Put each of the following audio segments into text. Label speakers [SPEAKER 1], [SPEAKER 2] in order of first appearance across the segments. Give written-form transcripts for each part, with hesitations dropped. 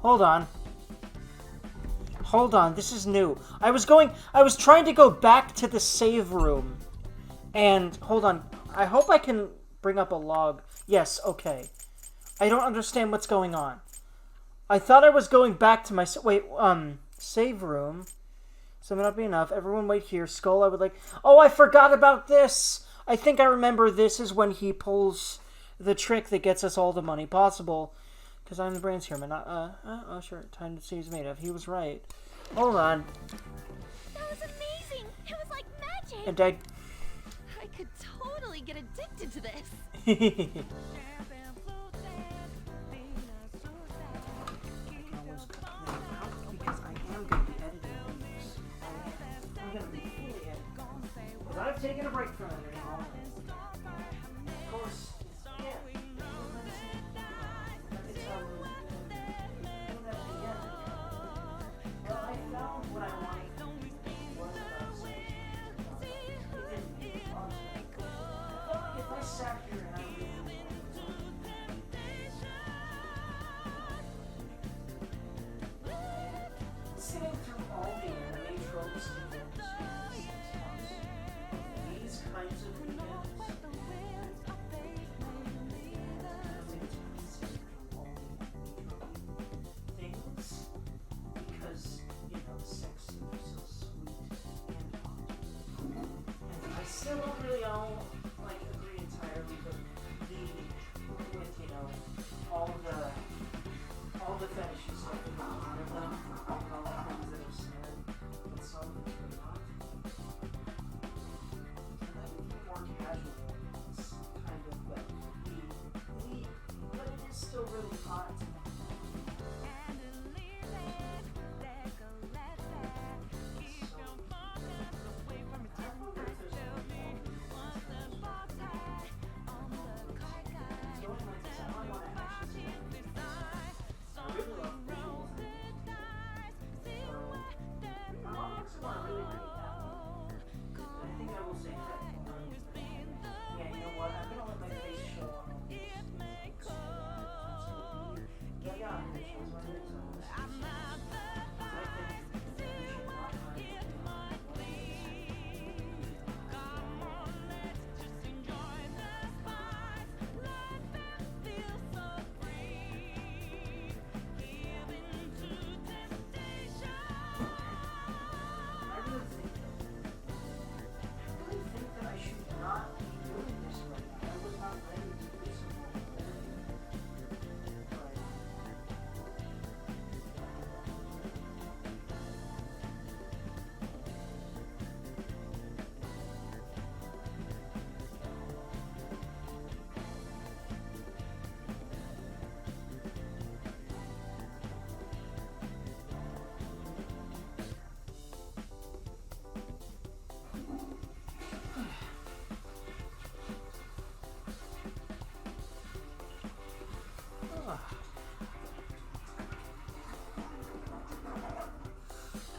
[SPEAKER 1] Hold on. Hold on, this is new. I was trying to go back to the save room. And, hold on, I hope I can bring up a log. Yes, okay. I don't understand what's going on. I thought I was going back to my... save room. So may not be enough. Everyone wait here. Skull, I would like... Oh, I forgot about this! I think I remember this is when he pulls the trick that gets us all the money possible. Because I'm the brains here, man. Oh, sure. Time to see who's made of. He was right. Hold on.
[SPEAKER 2] That was amazing! It was like magic!
[SPEAKER 1] And I
[SPEAKER 2] could totally get addicted to this.
[SPEAKER 1] Because I am going to be editing these. I'm going to be fully editing. But I've taken a break from editing all of it. Of course, yeah. Well, I found what I wanted. If I sat here and I really sitting through all the anime tropes these kinds of videos, things, because, you know, sex scenes are so sweet and hot. And I still don't really all agree entirely, but with, you know, all the fetishy stuff that goes on in them, all the things that are said, but some of it's not. And I think the more casual ones kind of but it is still really hot.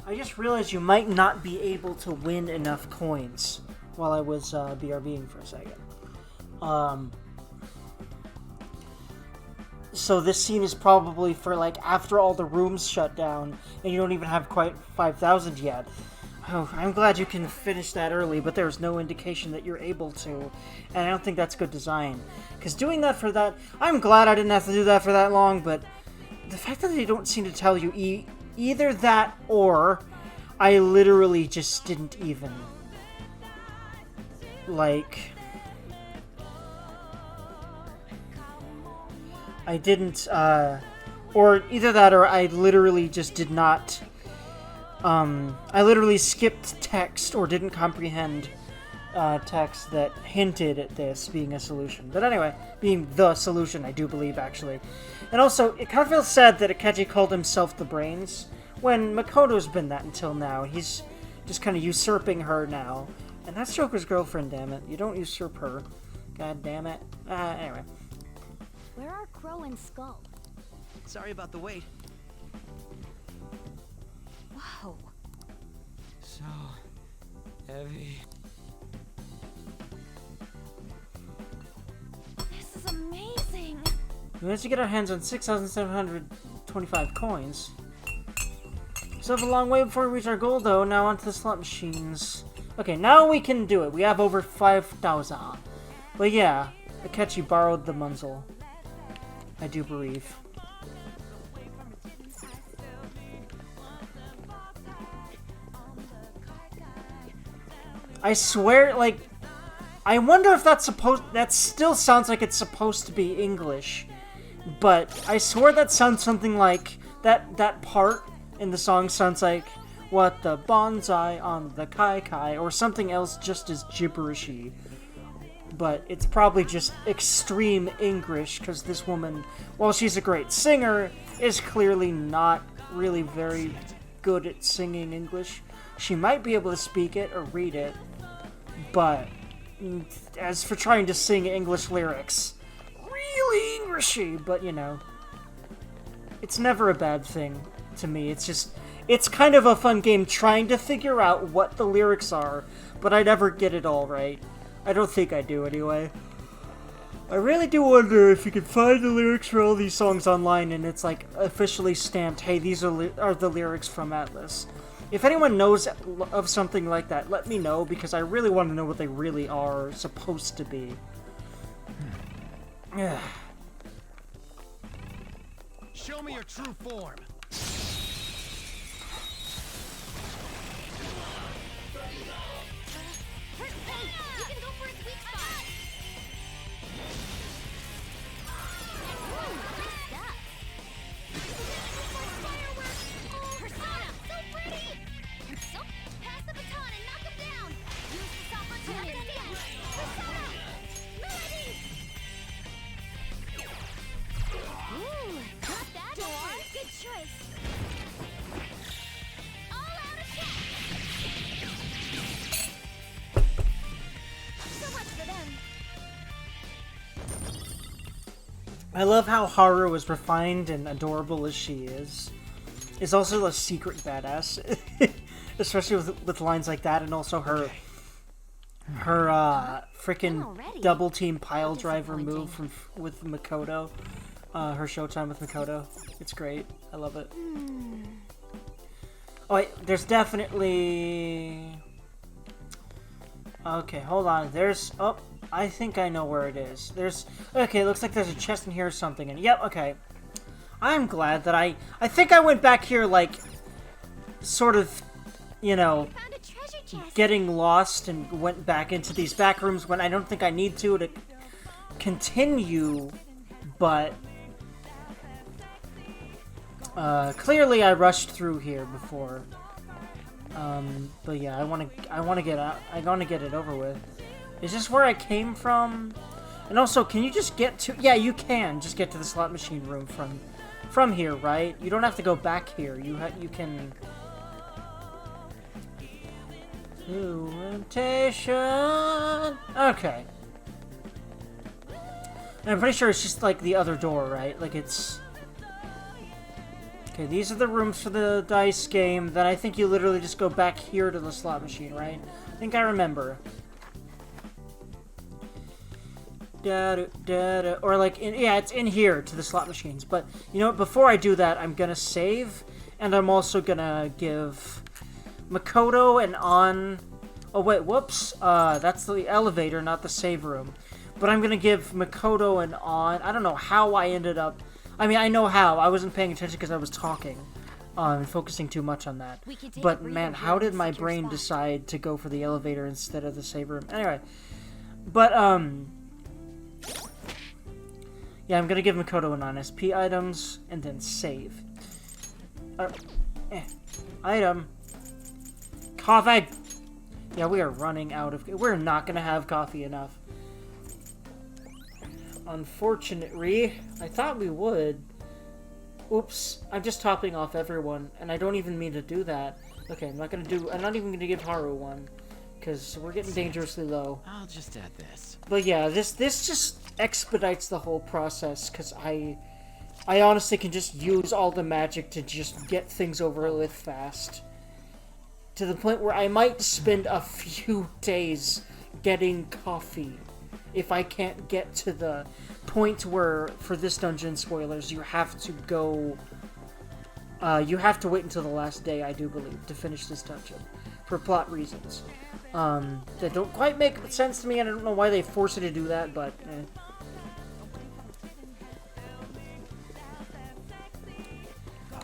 [SPEAKER 1] I just realized you might not be able to win enough coins while I was BRBing for a second. So this scene is probably for after all the rooms shut down and you don't even have quite 5,000 yet. Oh, I'm glad you can finish that early, but there's no indication that you're able to, and I don't think that's good design. Because doing that for that, I'm glad I didn't have to do that for that long, but the fact that they don't seem to tell you either that or I literally just didn't even or either that or I literally just did not I literally skipped text or didn't comprehend text that hinted at this being a solution. But anyway, being the solution, I do believe, actually. And also, it kind of feels sad that Akechi called himself the Brains, when Makoto's been that until now. He's just kind of usurping her now. And that's Joker's girlfriend, damn it. You don't usurp her. God damn it. Anyway.
[SPEAKER 2] Where are Crow and Skull?
[SPEAKER 3] Sorry about the wait.
[SPEAKER 2] Whoa.
[SPEAKER 3] So heavy.
[SPEAKER 2] This is amazing.
[SPEAKER 1] We managed to get our hands on 6,700 25 coins. Still have a long way before we reach our goal, though. Now onto the slot machines. Okay, now we can do it. We have over 5,000. But yeah, Akechi borrowed the Munzel. I do believe. I swear, like, I wonder if that's that still sounds like it's supposed to be English. But I swear that sounds something like, that part in the song sounds like, what the bonsai on the kai, or something else just as gibberishy. But it's probably just extreme English, because this woman, while she's a great singer, is clearly not really very good at singing English. She might be able to speak it or read it, but as for trying to sing English lyrics, really Englishy, but you know, it's never a bad thing to me. It's just, it's kind of a fun game trying to figure out what the lyrics are, but I never get it all right. I don't think I do, anyway. I really do wonder if you can find the lyrics for all these songs online and it's like officially stamped, hey, these are the lyrics from Atlas. If anyone knows of something like that, let me know, because I really want to know what they really are supposed to be.
[SPEAKER 4] Show me your true form.
[SPEAKER 2] You can go for a sweet spot. Ooh, good stuff. Fireworks. Oh, Persona, so pretty. So, pass the baton and knock him down. Use this opportunity. Persona, melody. Ooh, not bad, boy. Good choice. All out attack. So much for them.
[SPEAKER 1] I love how Haru, as refined and adorable as she is also a secret badass. Especially with lines like that, and also her freaking double team pile driver move with Makoto. Her showtime with Makoto. It's great. I love it. Oh wait, there's definitely... Okay, hold on. There's... Oh, I think I know where it is. There's... Okay, looks like there's a chest in here or something. And yep, okay. I'm glad that I think I went back here, like, sort of, you know,
[SPEAKER 2] Found a treasure chest.
[SPEAKER 1] getting lost and went back into these back rooms when I don't think I need to continue, but clearly I rushed through here before. But yeah, I want to get out. I want to get it over with. Is this where I came from? And also, can you just get to? Yeah, you can just get to the slot machine room from here, right? You don't have to go back here. You can. Temptation. Okay. And I'm pretty sure it's just like the other door, right? Like it's. Okay, these are the rooms for the dice game. Then I think you literally just go back here to the slot machine, right? I think I remember. Or like, yeah, it's in here to the slot machines. But, you know what, before I do that, I'm gonna save. And I'm also gonna give Makoto and An... Oh, wait, whoops. That's the elevator, not the save room. But I'm gonna give Makoto and An... I don't know how I ended up... I mean, I know how. I wasn't paying attention because I was talking. And focusing too much on that. But, man, how did my brain decide to go for the elevator instead of the save room? Anyway. But, yeah, I'm gonna give Makoto and An SP items, and then save. Item. Coffee! Yeah, we are running out of... We're not gonna have coffee enough. Unfortunately, I thought we would. Oops, I'm just topping off everyone, and I don't even mean to do that. Okay, I'm not even gonna give Haru one, because we're getting dangerously low.
[SPEAKER 3] I'll just add this.
[SPEAKER 1] But yeah, this just expedites the whole process, because I honestly can just use all the magic to just get things over with fast. To the point where I might spend a few days getting coffee. If I can't get to the point where, for this dungeon, spoilers, you have to go You have to wait until the last day, I do believe, to finish this dungeon. For plot reasons. That don't quite make sense to me, and I don't know why they force you to do that, but...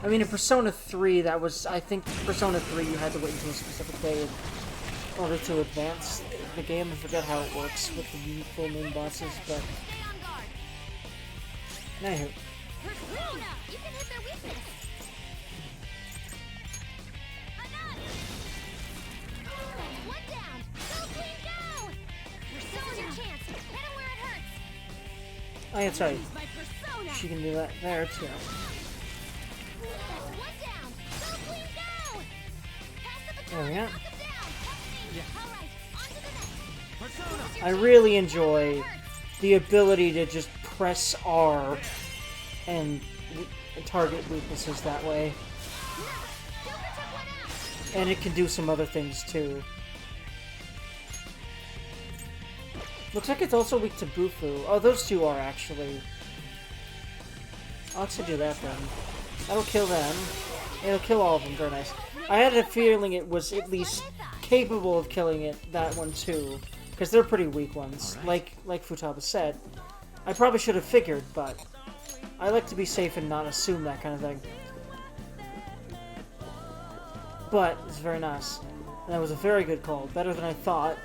[SPEAKER 1] I mean, in Persona 3, that was... I think Persona 3, you had to wait until a specific day in order to advance the game. I forget how it works with the full moon bosses, but... Anywho.
[SPEAKER 2] Persona! You can hit their weakness! One down! Go, Queen, go! Persona your chance! Hit him where it hurts!
[SPEAKER 1] Oh, yeah, sorry.
[SPEAKER 2] Use my persona!
[SPEAKER 1] She can do that there, too.
[SPEAKER 2] One down! Go, Queen, go! Pass the baton!
[SPEAKER 1] There we go.
[SPEAKER 2] Knock him down! Alright, on to the next!
[SPEAKER 4] Persona!
[SPEAKER 1] I really enjoy the ability to just press R and target weaknesses that way. And it can do some other things too. Looks like it's also weak to Bufu. Oh, those two are actually. I'll actually do that then. That'll kill them. It'll kill all of them. Very nice. I had a feeling it was at least capable of killing it, that one too. Because they're pretty weak ones. Like Futaba said. I probably should have figured, but I like to be safe and not assume that kind of thing. But it's very nice. And that was a very good call. Better than I thought.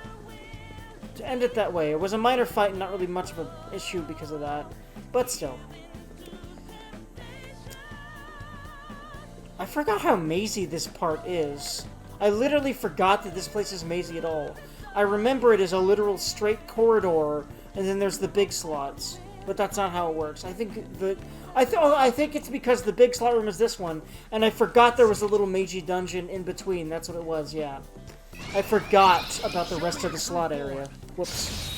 [SPEAKER 1] To end it that way. It was a minor fight and not really much of an issue because of that. But still. I forgot how mazy this part is. I literally forgot that this place is mazy at all. I remember it as a literal straight corridor, and then there's the big slots. But that's not how it works. I think I think it's because the big slot room is this one, and I forgot there was a little Meiji dungeon in between. That's what it was, yeah. I forgot about the rest of the slot area. Whoops.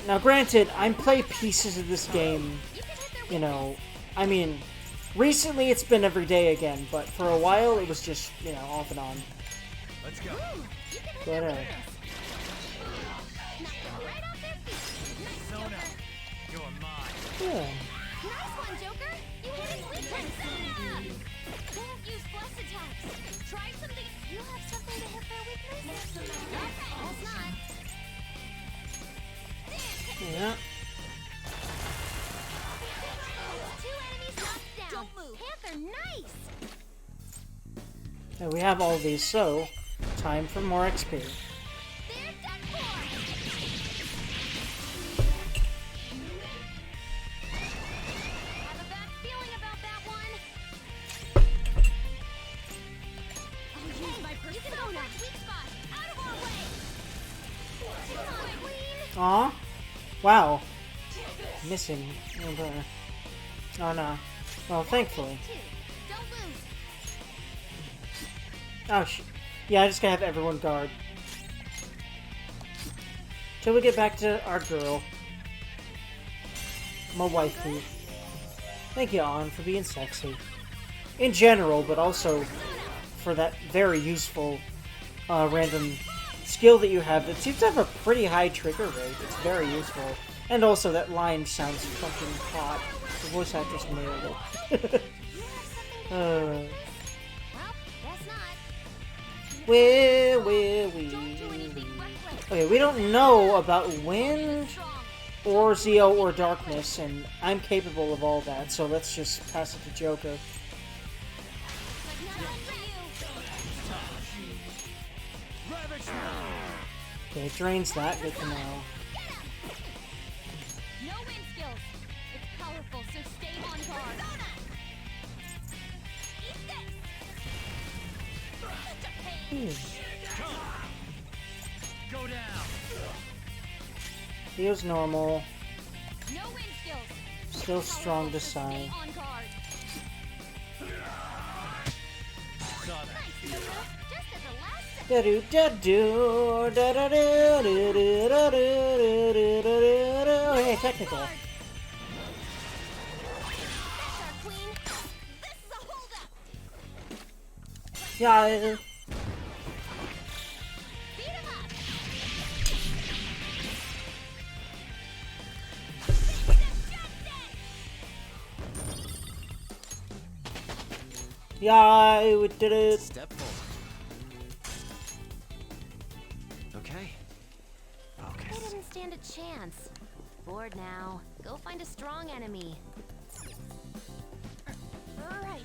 [SPEAKER 1] Now granted, I play pieces of this game, you know, I mean, recently it's been every day again, but for a while it was just, you know, off and on.
[SPEAKER 4] Let's go.
[SPEAKER 1] But,
[SPEAKER 4] Persona, you're mine.
[SPEAKER 1] yeah.
[SPEAKER 2] Nice one, Joker! You hit his weakness! Don't use blast attacks! Try something... You have something to hit their weakness? Okay, that's not.
[SPEAKER 1] Yeah.
[SPEAKER 2] Two enemies knocked down! Don't move! Panther, nice!
[SPEAKER 1] And we have all these, so time for more XP.
[SPEAKER 2] They're done for! Have a bad feeling about that one. I'll use my persona. Weak spot. Out of our way. Come on, Queen.
[SPEAKER 1] Aw. Wow. Missing. Oh, brother. Oh, no. Well, thankfully.
[SPEAKER 2] Don't lose.
[SPEAKER 1] Oh, yeah, I just gotta have everyone guard. Till we get back to our girl. My waifu. Thank you, Ann, for being sexy. In general, but also for that very useful random skill that you have that seems to have a pretty high trigger rate. It's very useful. And also that line sounds fucking hot. The voice actress nailed it.
[SPEAKER 2] Well, guess not.
[SPEAKER 1] We. Okay, we don't know about wind or Zeo or darkness, and I'm capable of all that, so let's just pass it to Joker. Okay, it drains that, good to know.
[SPEAKER 2] No wind skills. It's powerful, so stay on guard. Eat this.
[SPEAKER 4] Go down.
[SPEAKER 1] Feels normal,
[SPEAKER 2] No wind skills.
[SPEAKER 1] still strong to
[SPEAKER 2] Stay
[SPEAKER 1] sign.
[SPEAKER 2] on guard.
[SPEAKER 4] Saw that.
[SPEAKER 2] Nice, Joker. Just at the last second.
[SPEAKER 1] Da-do, da-do, da-da-do, do-do, da-do, do-do, do-do. Hey, technical.
[SPEAKER 2] That's our queen. This is a holdup.
[SPEAKER 1] Yeah.
[SPEAKER 2] Beat him up.
[SPEAKER 1] Yeah, we did it.
[SPEAKER 3] Step forward. Okay.
[SPEAKER 2] They
[SPEAKER 3] Focus.
[SPEAKER 2] didn't stand a chance. Bored now. Go find a strong enemy. Right.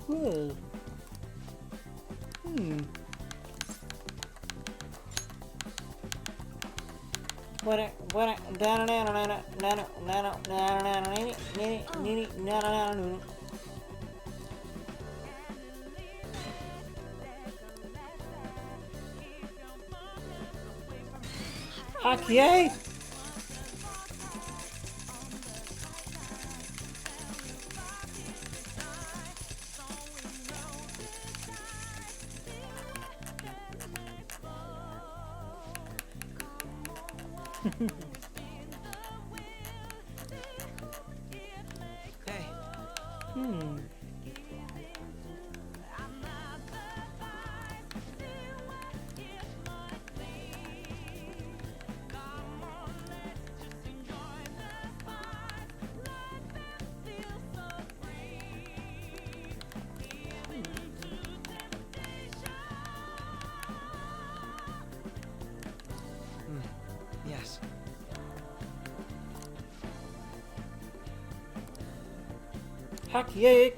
[SPEAKER 1] Cool. Heck yay!
[SPEAKER 3] Hey. Yes.
[SPEAKER 1] Heck yay!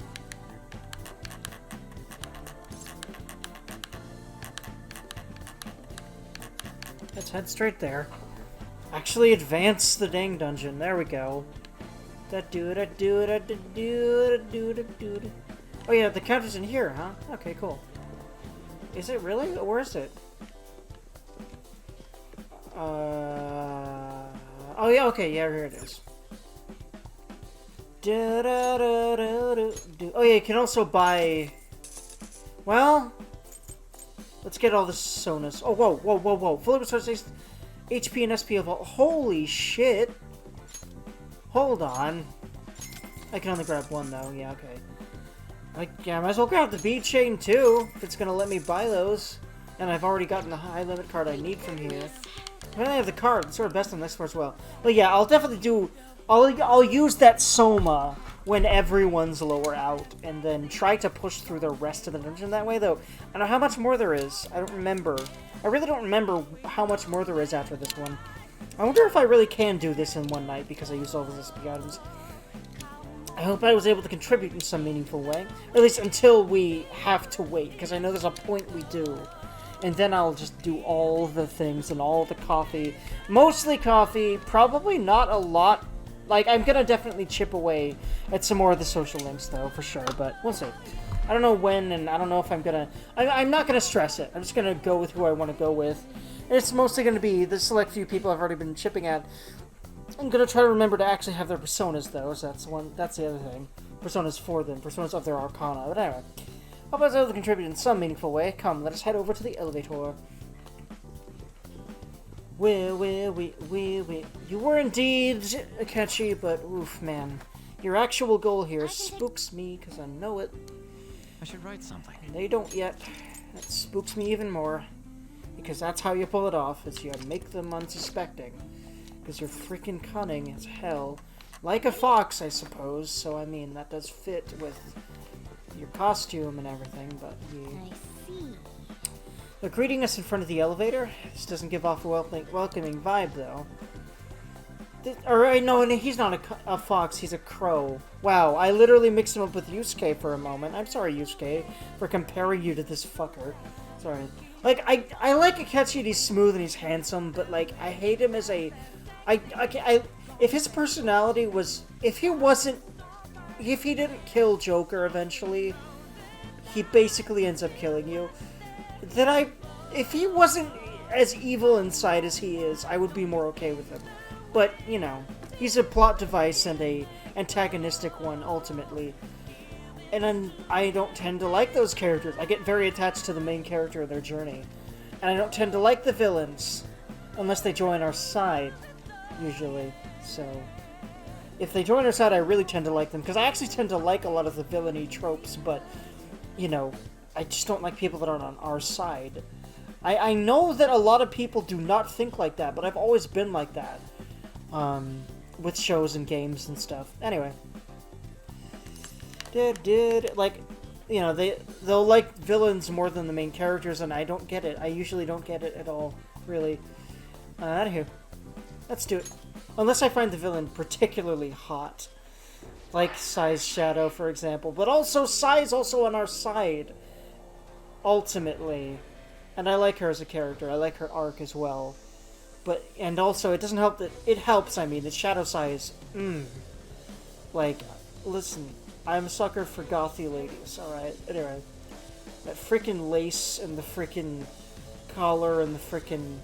[SPEAKER 1] Let's head straight there. Actually advance the dang dungeon. There we go. Oh yeah, the counter's in here, huh? Okay, cool. Is it really? Where is it? Oh yeah, okay, yeah, here it is. Oh yeah, you can also buy... Well... Let's get all the Sonas. Oh, whoa, whoa, whoa, whoa. Fully resources, HP and SP of all... Holy shit! Hold on. I can only grab one, though. Yeah, okay. Yeah, I might as well grab the bead chain, too, if it's gonna let me buy those. And I've already gotten the high limit card I need from here. I only have the card. It's sort of best on this as well. But yeah, I'll definitely do... I'll use that Soma when everyone's lower out, and then try to push through the rest of the dungeon that way, though. I don't know how much more there is. I don't remember. I really don't remember how much more there is after this one. I wonder if I really can do this in one night, because I used all those SP items. I hope I was able to contribute in some meaningful way. Or at least until we have to wait, because I know there's a point we do. And then I'll just do all the things and all the coffee. Mostly coffee, probably not a lot. Like, I'm gonna definitely chip away at some more of the social links, though, for sure, but we'll see. I don't know when, and I don't know if I'm gonna... I'm not gonna stress it. I'm just gonna go with who I want to go with. And it's mostly gonna be the select few people I've already been chipping at. I'm gonna try to remember to actually have their personas, though, so that's the other thing. Personas for them, personas of their arcana. But anyway, hope I was able to contribute in some meaningful way. Come, let us head over to the elevator. You were indeed catchy, but oof, man. Your actual goal here spooks me, because I know it.
[SPEAKER 3] I should write something.
[SPEAKER 1] They don't yet. That spooks me even more. Because that's how you pull it off, is you make them unsuspecting. Because you're freaking cunning as hell. Like a fox, I suppose, so I mean, that does fit with your costume and everything, but
[SPEAKER 2] I see.
[SPEAKER 1] They're greeting us in front of the elevator. This doesn't give off a welcoming vibe, though. Alright, no, he's not a fox, he's a crow. Wow, I literally mixed him up with Yusuke for a moment. I'm sorry, Yusuke, for comparing you to this fucker. Sorry. Like, I like Akechi, he's smooth and he's handsome, but, like, I hate him as a... if his personality was... If he didn't kill Joker eventually, he basically ends up killing you. If he wasn't as evil inside as he is, I would be more okay with him. But, you know, he's a plot device and a antagonistic one, ultimately. And I don't tend to like those characters. I get very attached to the main character of their journey. And I don't tend to like the villains, unless they join our side, usually. So, if they join our side, I really tend to like them, because I actually tend to like a lot of the villainy tropes, but, you know, I just don't like people that aren't on our side. I know that a lot of people do not think like that, but I've always been like that. With shows and games and stuff. Anyway. you know, they'll like villains more than the main characters, and I don't get it. I usually don't get it at all, really. Out of here. Let's do it. Unless I find the villain particularly hot. Like Sai's Shadow, for example. But also, Sai's also on our side. Ultimately. And I like her as a character. I like her arc as well. But, and also, it doesn't help that... It helps, I mean. That Shadow Sai is... Like, listen. I'm a sucker for gothy ladies, alright? Anyway. That freaking lace and the freaking collar and the freaking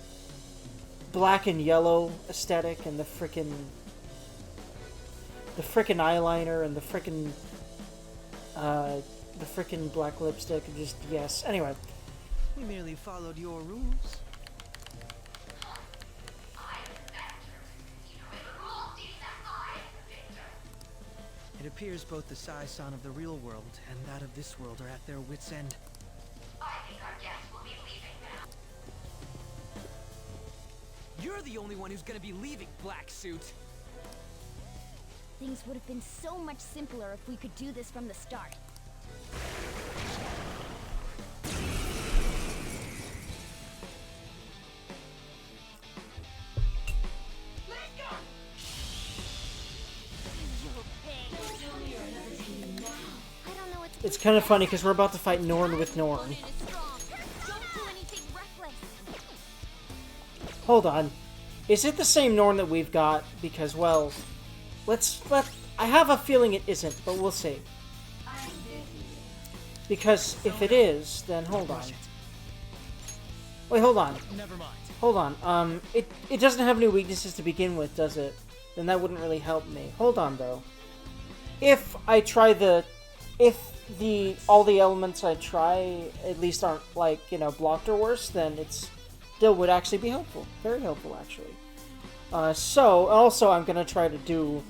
[SPEAKER 1] black and yellow aesthetic and the freaking eyeliner and the freaking black lipstick and just, yes. Anyway.
[SPEAKER 3] We merely followed your rules. It appears both the Sai-san of the real world and that of this world are at their wits' end.
[SPEAKER 2] I think our guests will be leaving now.
[SPEAKER 5] You're the only one who's gonna be leaving, Black Suit.
[SPEAKER 2] Things would have been so much simpler if we could do this from the start.
[SPEAKER 1] It's kind of funny because we're about to fight Norn with Norn. Hold on. Is it the same Norn that we've got? Because, well, I have a feeling it isn't, but we'll see. Because if it is, then hold on. Wait, hold on.
[SPEAKER 4] Never mind.
[SPEAKER 1] Hold on. It doesn't have any weaknesses to begin with, does it? Then that wouldn't really help me. Hold on, though. If I try all the elements I try at least aren't, like, you know, blocked or worse, then it's still would actually be helpful. Very helpful, actually. So, also I'm gonna try to do,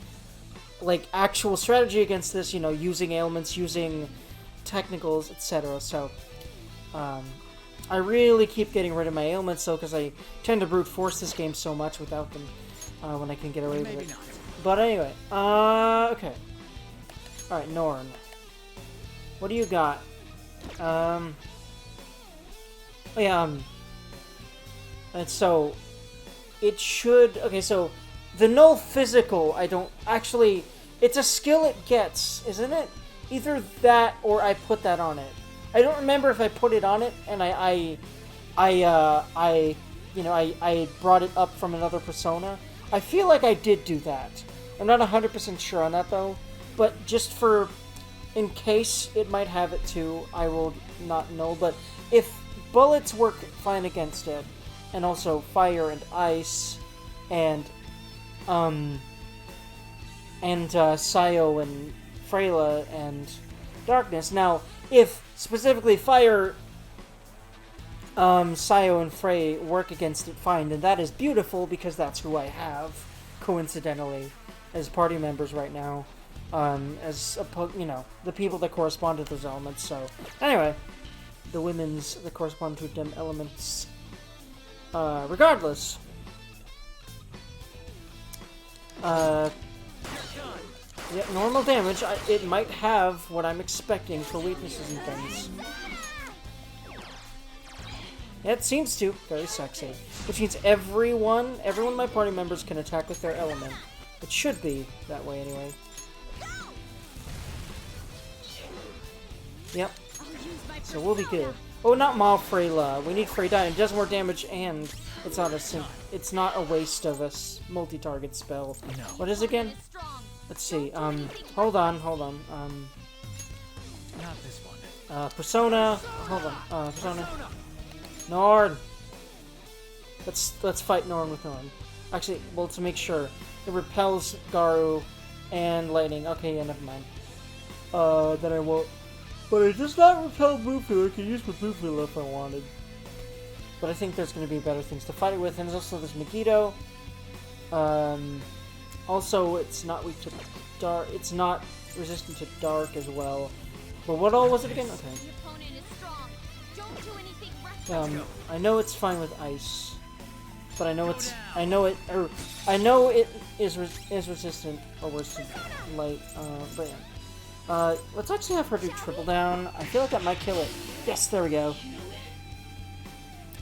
[SPEAKER 1] like, actual strategy against this, you know, using ailments, using technicals, etc. So, I really keep getting rid of my ailments, though, because I tend to brute force this game so much without them, when I can get away with it.
[SPEAKER 5] Not.
[SPEAKER 1] But anyway, okay. Alright, Norn. What do you got? And so, it should... Okay, so, the null physical, I don't... Actually, it's a skill it gets, isn't it? Either that, or I put that on it. I don't remember if I put it on it, and I brought it up from another persona. I feel like I did do that. I'm not 100% sure on that, though. But just for... in case it might have it too, I will not know. But if bullets work fine against it, and also fire and ice, and Sayo and Freyla and darkness. Now, if specifically fire, Sayo and Frey work against it fine, then that is beautiful because that's who I have, coincidentally, as party members right now. You know, the people that correspond to those elements. So, anyway, the women's that correspond to them elements. Regardless. Yeah, normal damage. It might have what I'm expecting for weaknesses and things. Yeah, it seems to. Very sexy. Which means everyone of my party members can attack with their element. It should be that way anyway. Yep. So we'll be good. Oh, not Maw Freyla. We need Freyla. It does more damage, and it's not a waste of a multi-target spell.
[SPEAKER 3] No.
[SPEAKER 1] What is it again? Let's see. Hold on.
[SPEAKER 4] Not this one.
[SPEAKER 1] Persona. Hold on. Persona. Norn. Let's fight Norn with Norn. Actually, well, to make sure, it repels Garu and lightning. Okay, yeah, never mind. Then I won't. But it does not repel Bufu. I could use my Bufu if I wanted. But I think there's going to be better things to fight it with. And there's also this Megiddo. Also, it's not weak to dark. It's not resistant to dark as well. But what all was it again? Okay.
[SPEAKER 2] The opponent is strong. Don't do anything reckless.
[SPEAKER 1] I know it's fine with ice, but I know it is resistant or worse to light. But yeah. Let's actually have her do triple down. I feel like that might kill it. Yes, there we go.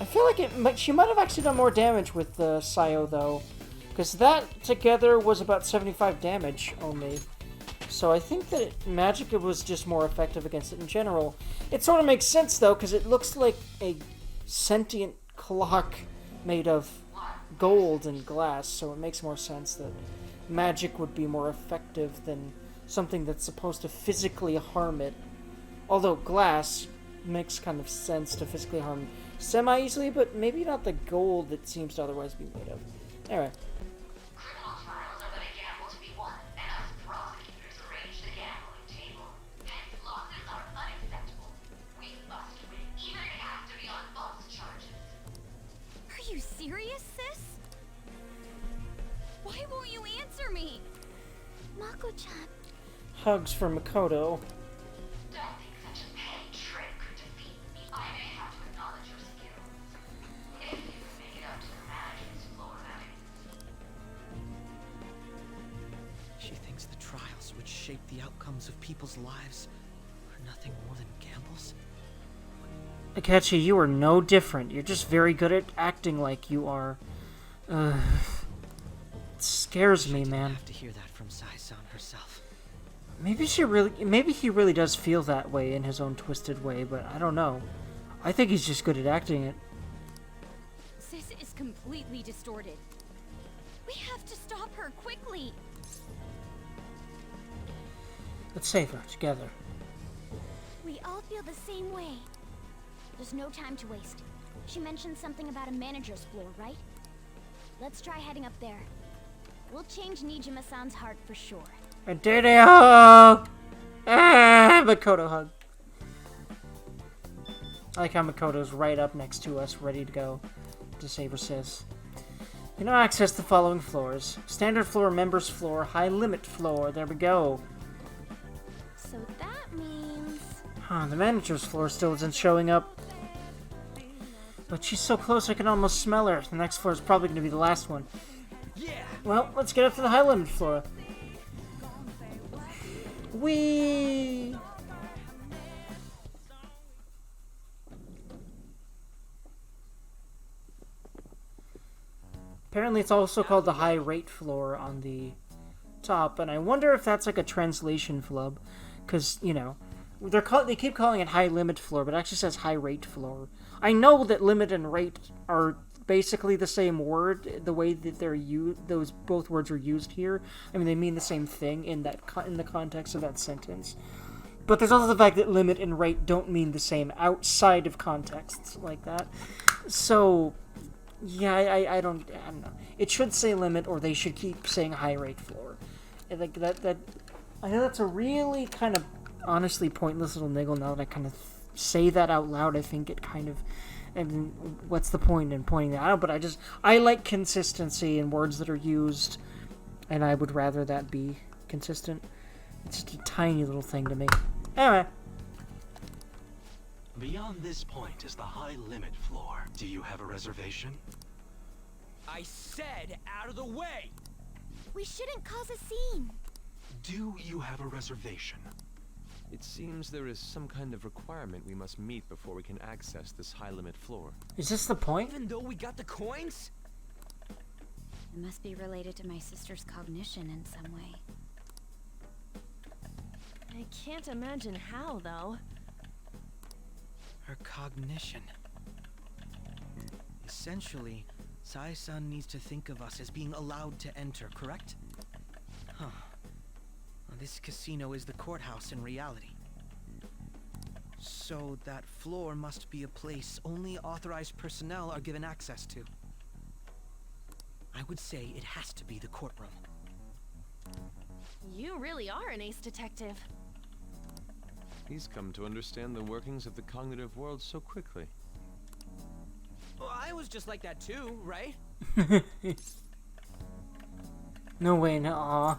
[SPEAKER 1] I feel like she might have actually done more damage with the Sayo, though. Because that together was about 75 damage only. So I think that Magic was just more effective against it in general. It sort of makes sense, though, because it looks like a sentient clock made of gold and glass. So it makes more sense that Magic would be more effective than something that's supposed to physically harm it. Although glass makes kind of sense to physically harm semi-easily, but maybe not the gold it seems to otherwise be made of. Anyway.
[SPEAKER 6] Criminal trials are but a gamble to be won, and us prosecutors arrange the gambling table. Hence, losses are unacceptable. We must win, even if it has to be on false charges.
[SPEAKER 2] Are you serious, sis? Why won't you answer me? Mako-chan.
[SPEAKER 1] Hugs from Makoto.
[SPEAKER 6] Don't think such a petty trick could defeat me. I may have to acknowledge your skills. If you can make it up to the manager's floor, that is.
[SPEAKER 3] She thinks the trials which shape the outcomes of people's lives are nothing more than gambles?
[SPEAKER 1] Akechi, you are no different. You're just very good at acting like you are. It scares me,
[SPEAKER 3] Didn't
[SPEAKER 1] man.
[SPEAKER 3] have to hear that from Sai-san herself.
[SPEAKER 1] Maybe he really does feel that way in his own twisted way, but I don't know. I think he's just good at acting it.
[SPEAKER 2] Sis is completely distorted. We have to stop her quickly.
[SPEAKER 1] Let's save her together.
[SPEAKER 2] We all feel the same way. There's no time to waste. She mentioned something about a manager's floor, right? Let's try heading up there. We'll change Nijima-san's heart for sure.
[SPEAKER 1] A dirty hug! Ah, Makoto hug. I like how Makoto's right up next to us, ready to go to save her sis. You now access the following floors. Standard floor, members floor, high limit floor. There we go.
[SPEAKER 2] So that means...
[SPEAKER 1] Huh, the manager's floor still isn't showing up. But she's so close I can almost smell her. The next floor is probably going to be the last one.
[SPEAKER 5] Yeah!
[SPEAKER 1] Well, let's get up to the high limit floor. Whee! Apparently it's also called the high rate floor on the top, and I wonder if that's like a translation flub, because, you know, they keep calling it high limit floor, but it actually says high rate floor. I know that limit and rate are basically the same word, the way that they're those both words are used here. I mean, they mean the same thing in the context of that sentence. But there's also the fact that limit and rate don't mean the same outside of contexts like that. So, yeah, I don't know. It should say limit, or they should keep saying high rate floor. And like that. I know that's a really kind of honestly pointless little niggle. Now that I kind of say that out loud, I think it kind of. I mean, what's the point in pointing that out? But I like consistency in words that are used, and I would rather that be consistent. It's just a tiny little thing to me. Anyway.
[SPEAKER 7] Beyond this point is the high limit floor. Do you have a reservation?
[SPEAKER 5] I said out of the way!
[SPEAKER 2] We shouldn't cause a scene.
[SPEAKER 7] Do you have a reservation?
[SPEAKER 8] It seems there is some kind of requirement we must meet before we can access this high-limit floor.
[SPEAKER 1] Is this the point?
[SPEAKER 5] Even though we got the coins?
[SPEAKER 2] It must be related to my sister's cognition in some way.
[SPEAKER 9] I can't imagine how, though.
[SPEAKER 3] Her cognition. Essentially, Sai-san needs to think of us as being allowed to enter, correct? Huh. Well, this casino is the courthouse in reality. So that floor must be a place only authorized personnel are given access to. I would say it has to be the courtroom.
[SPEAKER 9] You really are an ace detective.
[SPEAKER 8] He's come to understand the workings of the cognitive world so quickly.
[SPEAKER 5] Well, I was just like that too, right?
[SPEAKER 1] No way, no.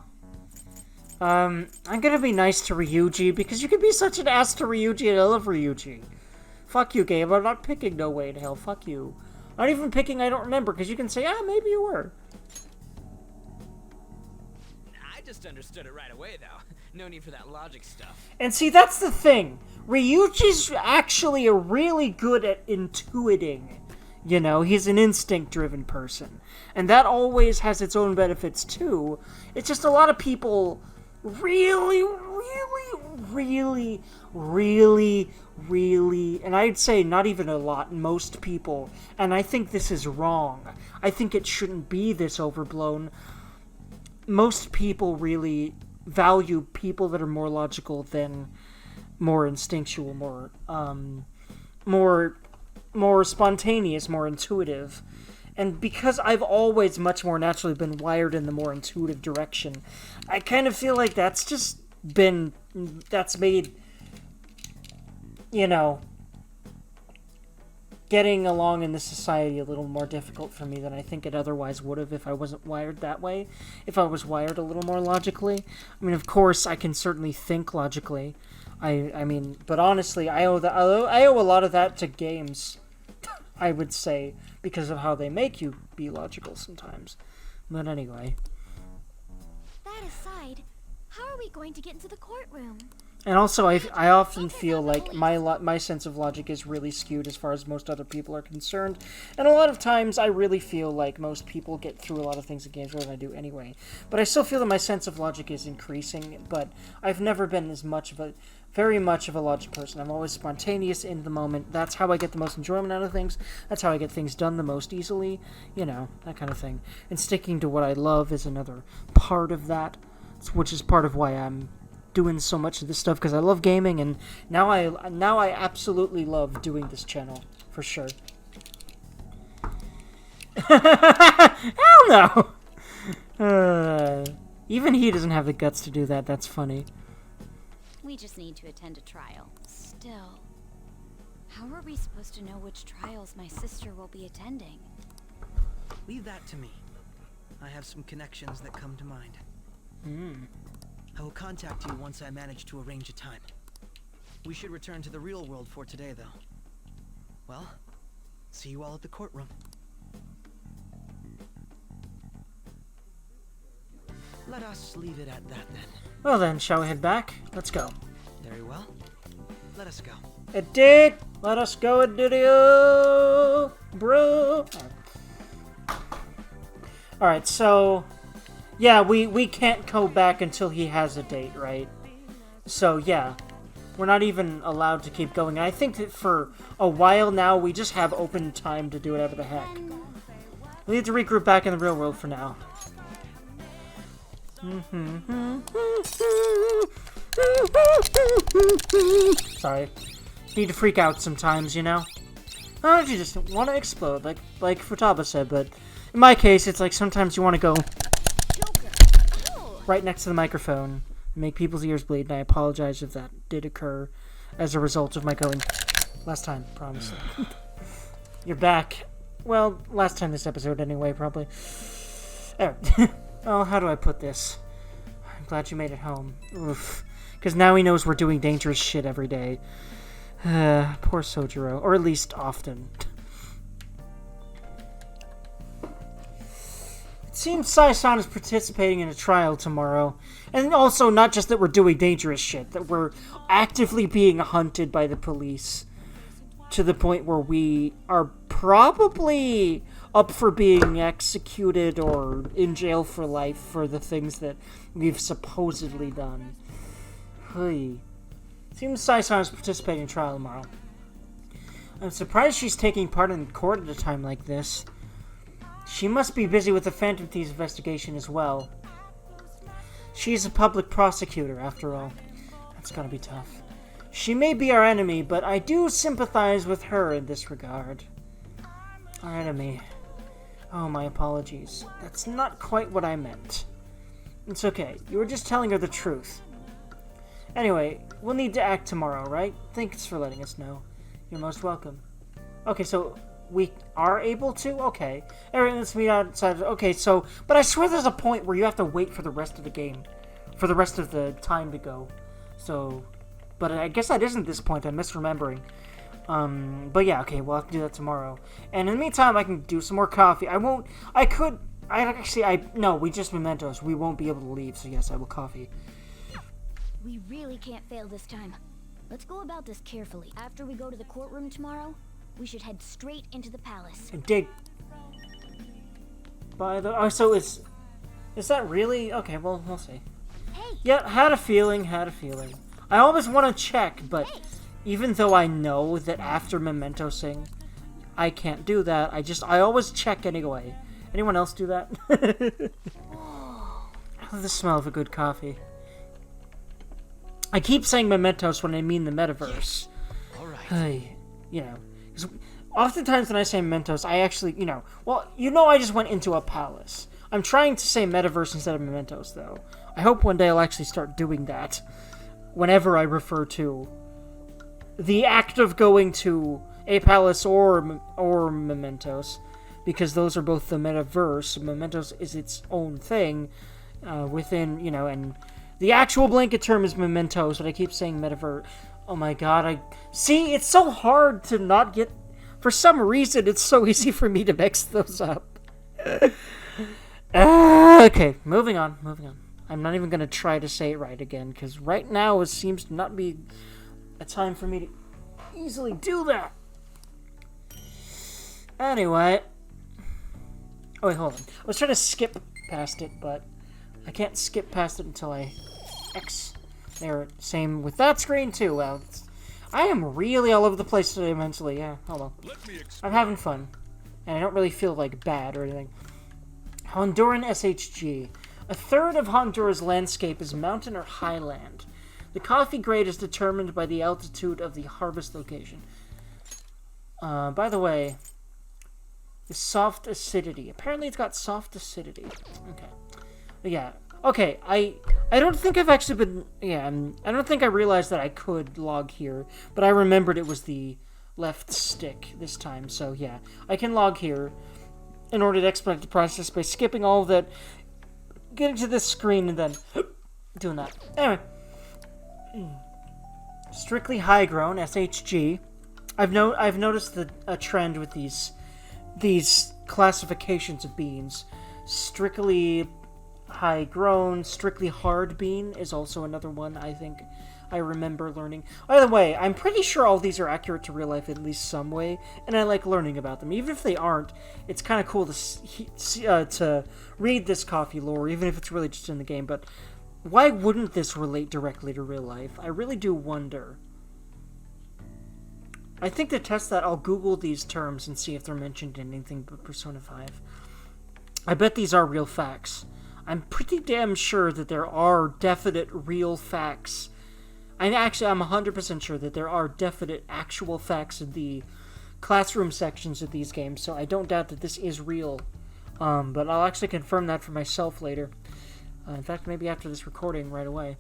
[SPEAKER 1] I'm gonna be nice to Ryuji because you can be such an ass to Ryuji, and I love Ryuji. Fuck you, game. I'm not picking No Way in Hell. Fuck you. Not even picking I don't remember, because you can say, ah, maybe you were.
[SPEAKER 5] I just understood it right away, though. No need for that logic stuff.
[SPEAKER 1] And see, that's the thing. Ryuji's actually really good at intuiting. You know, he's an instinct-driven person. And that always has its own benefits, too. It's just a lot of people really, and I'd say not even a lot, most people, and I think this is wrong. I think it shouldn't be this overblown. Most people really value people that are more logical than more instinctual, more spontaneous, more intuitive. And because I've always much more naturally been wired in the more intuitive direction, I kind of feel like that's made, you know, getting along in this society a little more difficult for me than I think it otherwise would have if I wasn't wired that way. If I was wired a little more logically. I mean, of course, I can certainly think logically. I mean, but honestly, I owe a lot of that to games, I would say, because of how they make you be logical sometimes. But anyway.
[SPEAKER 2] That aside, how are we going to get into the courtroom?
[SPEAKER 1] And also, I often feel like my sense of logic is really skewed as far as most other people are concerned. And a lot of times, I really feel like most people get through a lot of things in games more than I do anyway. But I still feel that my sense of logic is increasing, but I've never been very much of a logic person. I'm always spontaneous in the moment. That's how I get the most enjoyment out of things. That's how I get things done the most easily. You know, that kind of thing. And sticking to what I love is another part of that, which is part of why I'm doing so much of this stuff, because I love gaming, and now I absolutely love doing this channel, for sure. Hell no! Even he doesn't have the guts to do that. That's funny.
[SPEAKER 2] We just need to attend a trial. Still, how are we supposed to know which trials my sister will be attending?
[SPEAKER 3] Leave that to me. I have some connections that come to mind. I will contact you once I manage to arrange a time. We should return to the real world for today, though. Well, see you all at the courtroom. Let us leave it at that, then.
[SPEAKER 1] Well then, shall we head back? Let's go.
[SPEAKER 3] Very well. Let us go.
[SPEAKER 1] It did! Let us go, it did, bro! Alright, so... yeah, we can't go back until he has a date, right? So, yeah. We're not even allowed to keep going. I think that for a while now, we just have open time to do whatever the heck. We need to regroup back in the real world for now. Sorry. Need to freak out sometimes, you know? Or you just want to explode, like Futaba said, but in my case, it's like sometimes you want to go right next to the microphone and make people's ears bleed, and I apologize if that did occur as a result of my going last time, promise. You're back. Well, last time this episode anyway, probably. Oh, how do I put this? I'm glad you made it home. Oof. Because now he knows we're doing dangerous shit every day. Poor Sojiro. Or at least often. It seems Sai-san is participating in a trial tomorrow. And also, not just that we're doing dangerous shit, that we're actively being hunted by the police. To the point where we are probably up for being executed or in jail for life for the things that we've supposedly done. Hey. Seems Sai-san is participating in trial tomorrow. I'm surprised she's taking part in court at a time like this. She must be busy with the Phantom Thieves investigation as well. She's a public prosecutor, after all. That's gonna be tough. She may be our enemy, but I do sympathize with her in this regard. Our enemy. Oh, my apologies. That's not quite what I meant. It's okay. You were just telling her the truth. Anyway, we'll need to act tomorrow, right? Thanks for letting us know. You're most welcome. Okay, so we are able to? Okay. Alright, let's meet outside. Okay, so... but I swear there's a point where you have to wait for the rest of the game. For the rest of the time to go. So... but I guess that isn't this point. I'm misremembering. But yeah, okay, we'll have to do that tomorrow. And in the meantime, I can do some more coffee. I No, we just mementos. We won't be able to leave, so yes, I will coffee.
[SPEAKER 2] We really can't fail this time. Let's go about this carefully. After we go to the courtroom tomorrow, we should head straight into the palace.
[SPEAKER 1] Dig. Oh, so is that really? Okay, well, we'll see.
[SPEAKER 2] Hey!
[SPEAKER 1] Yeah, had a feeling. I always want to check, but even though I know that after mementosing, I can't do that, I always check anyway. Anyone else do that? I love the smell of a good coffee. I keep saying mementos when I mean the metaverse.
[SPEAKER 4] All right.
[SPEAKER 1] Hey, you know, 'cause oftentimes when I say mementos, I actually, I just went into a palace. I'm trying to say metaverse instead of mementos, though. I hope one day I'll actually start doing that whenever I refer to the act of going to a palace or mementos, because those are both the metaverse. Mementos is its own thing within, and the actual blanket term is mementos, but I keep saying metaverse. Oh my god, see, it's so hard to not get... For some reason, it's so easy for me to mix those up. Okay, moving on. I'm not even going to try to say it right again, because right now it seems to not be a time for me to easily do that. Anyway. Oh, wait, hold on. I was trying to skip past it, but I can't skip past it until I X. There, same with that screen, too. Well, I am really all over the place today mentally. Yeah, hold on. I'm having fun. And I don't really feel, bad or anything. Honduran SHG. A third of Honduras landscape is mountain or highland. The coffee grade is determined by the altitude of the harvest location. By the way, the soft acidity. Apparently it's got soft acidity. Okay. But yeah. Okay, I don't think I've actually been... Yeah, I don't think I realized that I could log here, but I remembered it was the left stick this time, so yeah. I can log here in order to expedite the process by skipping all of that, getting to this screen, and then doing that. Anyway. Strictly high-grown, SHG. I've noticed a trend with these classifications of beans. Strictly high-grown, strictly hard bean is also another one I think I remember learning. By the way, I'm pretty sure all these are accurate to real life in least some way, and I like learning about them. Even if they aren't, it's kind of cool to read this coffee lore, even if it's really just in the game. But why wouldn't this relate directly to real life? I really do wonder. I think to test that, I'll Google these terms and see if they're mentioned in anything but Persona 5. I bet these are real facts. I'm pretty damn sure that there are definite real facts. I'm 100% sure that there are definite actual facts in the classroom sections of these games, so I don't doubt that this is real. But I'll actually confirm that for myself later. In fact, maybe after this recording right away.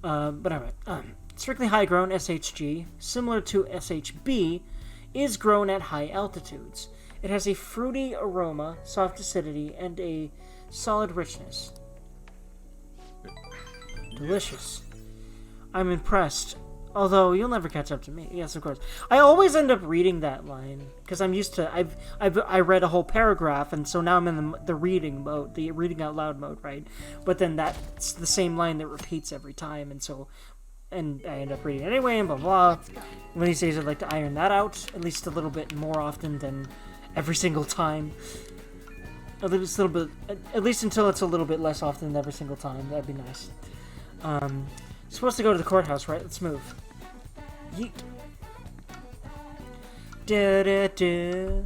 [SPEAKER 1] But alright. Strictly high-grown SHG, similar to SHB, is grown at high altitudes. It has a fruity aroma, soft acidity, and a solid richness. Delicious. I'm impressed. Although, you'll never catch up to me. Yes, of course. I always end up reading that line, because I'm used to... I read a whole paragraph, and so now I'm in the reading mode, the reading out loud mode, right? But then that's the same line that repeats every time, and so... And I end up reading it anyway, and blah, blah. One of these days I'd like to iron that out, at least a little bit more often than every single time. At least until it's a little bit less often than every single time. That'd be nice. Supposed to go to the courthouse, right? Let's move. Yeet. Da-da-da.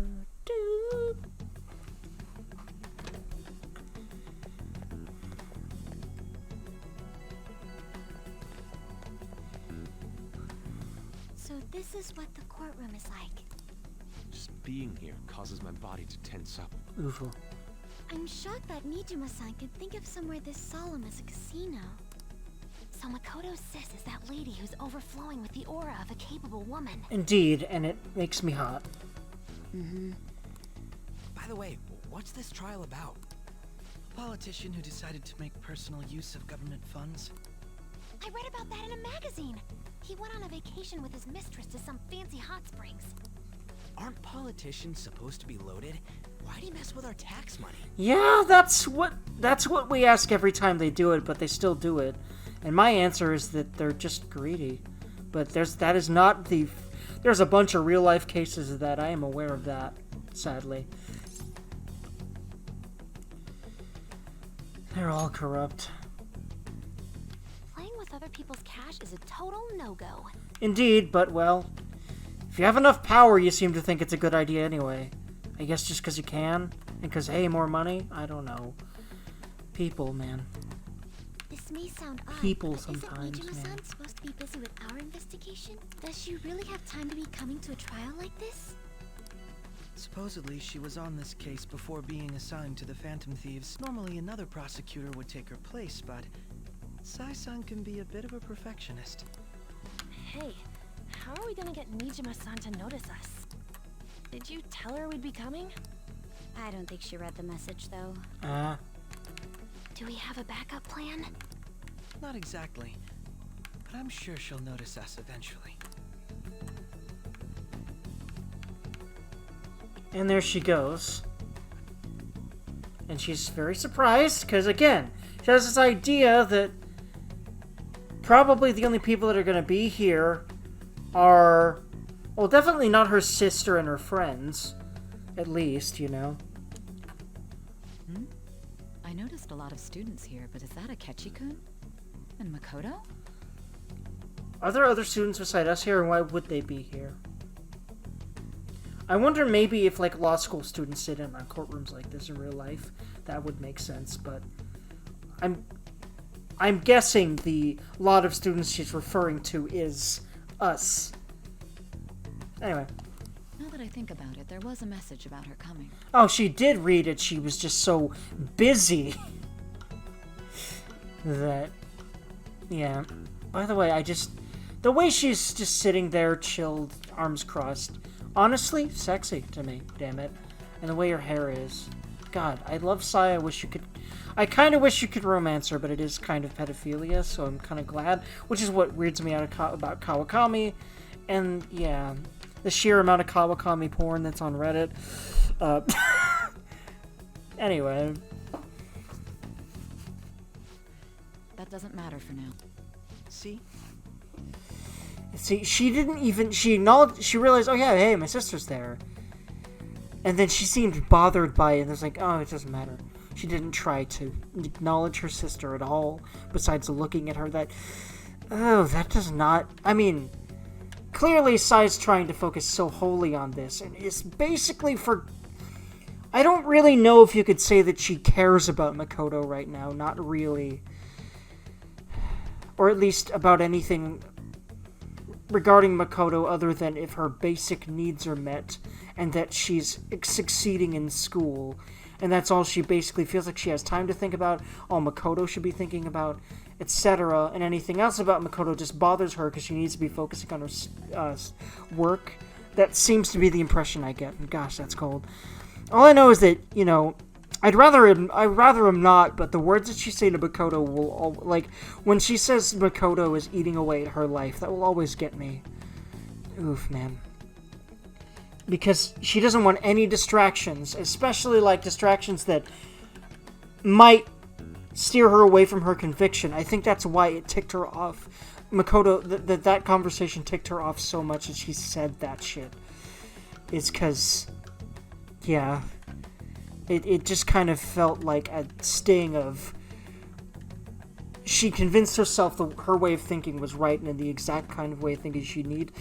[SPEAKER 2] So this is what the courtroom is like.
[SPEAKER 8] Just being here causes my body to tense up.
[SPEAKER 1] Oof.
[SPEAKER 2] I'm shocked that Nijima-san could think of somewhere this solemn as a casino. So Makoto's sis is that lady who's overflowing with the aura of a capable woman.
[SPEAKER 1] Indeed, and it makes me hot.
[SPEAKER 2] Mm-hmm.
[SPEAKER 3] By the way, what's this trial about? A politician who decided to make personal use of government funds?
[SPEAKER 2] I read about that in a magazine. He went on a vacation with his mistress to some fancy hot springs.
[SPEAKER 3] Aren't politicians supposed to be loaded? Why'd he mess with our tax money?
[SPEAKER 1] Yeah, that's what we ask every time they do it, but they still do it. And my answer is that they're just greedy. But there's a bunch of real life cases of that. I am aware of that, sadly. They're all corrupt.
[SPEAKER 2] Playing with other people's cash is a total no-go.
[SPEAKER 1] Indeed, but well, if you have enough power, you seem to think it's a good idea anyway. I guess just because you can, and because, hey, more money? I don't know. People, man.
[SPEAKER 2] This may sound odd,
[SPEAKER 1] People
[SPEAKER 2] but
[SPEAKER 1] sometimes,
[SPEAKER 2] isn't
[SPEAKER 1] man.
[SPEAKER 2] Nijima-san supposed to be busy with our investigation? Does she really have time to be coming to a trial like this?
[SPEAKER 3] Supposedly, she was on this case before being assigned to the Phantom Thieves. Normally, another prosecutor would take her place, but Sai-san can be a bit of a perfectionist.
[SPEAKER 9] Hey, how are we gonna get Nijima-san to notice us? Did you tell her we'd be coming?
[SPEAKER 2] I don't think she read the message, though. Do we have a backup plan?
[SPEAKER 3] Not exactly, but I'm sure she'll notice us eventually.
[SPEAKER 1] And there she goes. And she's very surprised, because again, she has this idea that probably the only people that are going to be here are, well, definitely not her sister and her friends. At least, you know.
[SPEAKER 10] I noticed a lot of students here, but is that Akechi-kun? And Makoto?
[SPEAKER 1] Are there other students beside us here, and why would they be here? I wonder maybe if, like, law school students sit in courtrooms like this in real life, that would make sense, but I'm guessing the lot of students she's referring to is us. Anyway.
[SPEAKER 10] Now that I think about it, there was a message about her coming.
[SPEAKER 1] Oh, she did read it. She was just so busy that, yeah. By the way, the way she's just sitting there, chilled, arms crossed, honestly, sexy to me, damn it. And the way her hair is. God, I love Sai. I kind of wish you could romance her, but it is kind of pedophilia, so I'm kind of glad. Which is what weirds me out about Kawakami. And, yeah, the sheer amount of Kawakami porn that's on Reddit. Anyway.
[SPEAKER 10] That doesn't matter for now.
[SPEAKER 3] See,
[SPEAKER 1] she didn't even, she realized, oh yeah, hey, my sister's there. And then she seemed bothered by it, and was like, oh, it doesn't matter. She didn't try to acknowledge her sister at all, besides looking at her. That does not, I mean, clearly Sai's trying to focus so wholly on this, and it's basically I don't really know if you could say that she cares about Makoto right now, not really. Or at least about anything regarding Makoto other than if her basic needs are met and that she's succeeding in school. And that's all she basically feels like she has time to think about, all Makoto should be thinking about, etc. And anything else about Makoto just bothers her because she needs to be focusing on her work. That seems to be the impression I get. And gosh, that's cold. All I know is that, you know, I'd rather him not, but the words that she say to Makoto will, like, when she says Makoto is eating away at her life, that will always get me. Oof, man. Because she doesn't want any distractions, especially, like, distractions that might steer her away from her conviction. I think that's why it ticked her off. Makoto, that conversation ticked her off so much that she said that shit. It's because, yeah... It just kind of felt like a sting of... She convinced herself that her way of thinking was right and the exact kind of way of thinking she need.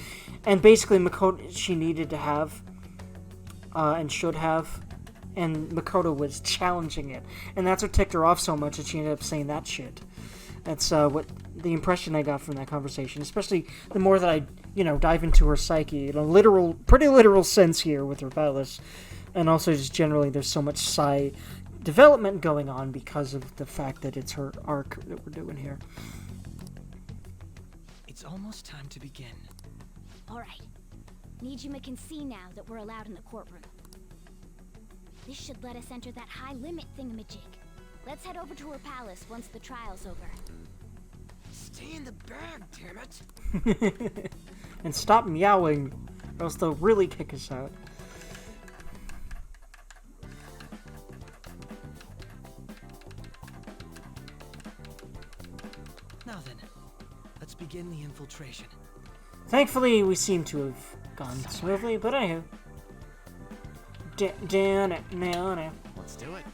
[SPEAKER 1] And basically, she needed to have, and should have, and Makoto was challenging it. And that's what ticked her off so much that she ended up saying that shit. That's what the impression I got from that conversation, especially the more that I, dive into her psyche in a pretty literal sense here with Rebelis. And also just generally there's so much Sai development going on because of the fact that it's her arc that we're doing here.
[SPEAKER 3] it's almost time to begin.
[SPEAKER 2] Alright. Nijima can see now that we're allowed in the courtroom. This should let us enter that high-limit thingamajig. Let's head over to her palace once the trial's over.
[SPEAKER 3] Stay in the bag, damn it!
[SPEAKER 1] And stop meowing, or else they'll really kick us out.
[SPEAKER 3] Now then, let's begin the infiltration.
[SPEAKER 1] Thankfully, we seem to have gone smoothly, but anywho. Down it, down it.
[SPEAKER 4] Let's do it.